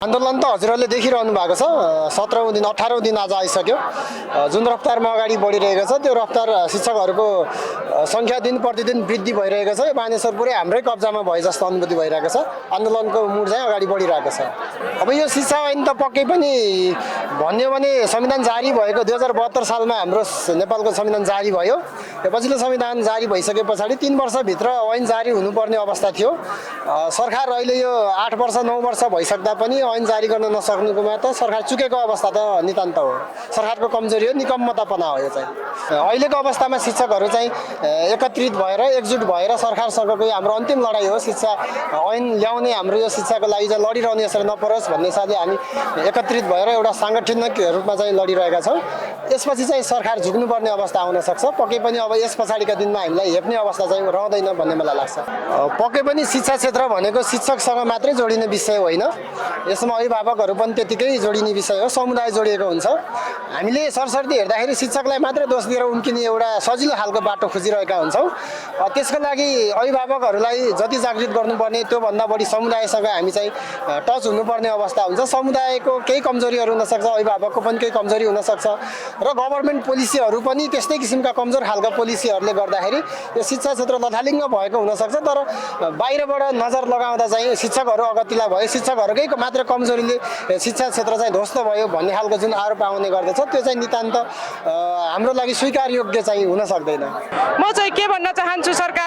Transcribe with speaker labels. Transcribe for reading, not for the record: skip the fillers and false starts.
Speaker 1: आन्दोलन त हजुरहरूले देखिरहनु भएको छ। 17औं दिन 18औं दिन आज आइसक्यो। जुन रफ्तारमा अगाडि बढिरहेको छ त्यो रफ्तार शिक्षकहरूको सङ्ख्या दिन प्रतिदिन वृद्धि भइरहेको छ। यो बानेश्वर पुरै हाम्रै कब्जामा भए जस्तो अनुभूति भइरहेको छ। आन्दोलनको मुड चाहिँ अगाडि बढिरहेको छ। अब यो शिक्षा ऐन त पक्कै पनि भन्यो भने संविधान जारी भएको 2072 सालमा हाम्रो नेपालको संविधान जारी भयो। यो पछिल्लो संविधान जारी भइसके पछाडि 3 वर्षभित्र ऐन जारी हुनुपर्ने अवस्था थियो। सरकार अहिले यो 8 वर्ष 9 वर्ष भइसक्दा पनि ऐन जारी गर्न नसक्नुकोमा त सरकार चुकेको अवस्था त नितान्त हो। सरकारको कमजोरी हो, निकम्मतापना हो यो चाहिँ। अहिलेको अवस्थामा शिक्षकहरू चाहिँ एकत्रित भएर एकजुट भएर सरकारसँगको हाम्रो अन्तिम लडाइँ हो। शिक्षा ऐन ल्याउने हाम्रो यो शिक्षाको लागि चाहिँ लडिरहने यसरी नपरोस् भन्ने हिसाबले हामी एकत्रित भएर एउटा साङ्गठनिक रूपमा चाहिँ लडिरहेका छौँ। यसपछि चाहिँ सरकार झुक्नुपर्ने अवस्था आउन सक्छ। पक्कै पनि अब यस पछाडिका दिनमा हामीलाई हेप्ने अवस्था चाहिँ रहँदैन भन्ने मलाई लाग्छ। पक्कै पनि शिक्षा क्षेत्र भनेको शिक्षकसँग मात्रै जोडिने विषय होइन। यसमा अभिभावकहरू पनि त्यतिकै जोडिने विषय हो। समुदाय जोडिएको हुन्छ। हामीले सरसर्ती हेर्दाखेरि शिक्षकलाई मात्रै दोष दिएर उम्किने एउटा सजिलो खालको बाटो खोजिरहेका हुन्छौँ। त्यसको लागि अभिभावकहरूलाई जति जागृत गर्नुपर्ने त्योभन्दा बढी समुदायसँग हामी चाहिँ टच हुनुपर्ने अवस्था हुन्छ। समुदायको केही कमजोरीहरू हुनसक्छ, अभिभावकको पनि केही कमजोरी हुनसक्छ र गभर्मेन्ट पोलिसीहरू पनि त्यस्तै किसिमका कमजोर खालका पोलिसीहरूले गर्दाखेरि यो शिक्षा क्षेत्र लथालिङ्ग भएको हुनसक्छ। तर बाहिरबाट नजर लगाउँदा चाहिँ शिक्षकहरू अगतिला भयो, शिक्षकहरूकै मात्र कमजोरीले शिक्षा क्षेत्र चाहिँ ध्वस्त भयो भन्ने खालको जुन आरोप आउने गर्दछ त्यो चाहिँ नितान्त हाम्रो लागि स्वीकार योग्य चाहिँ हुन सक्दैन।
Speaker 2: म चाहिँ के भन्न चाहन्छु सरकार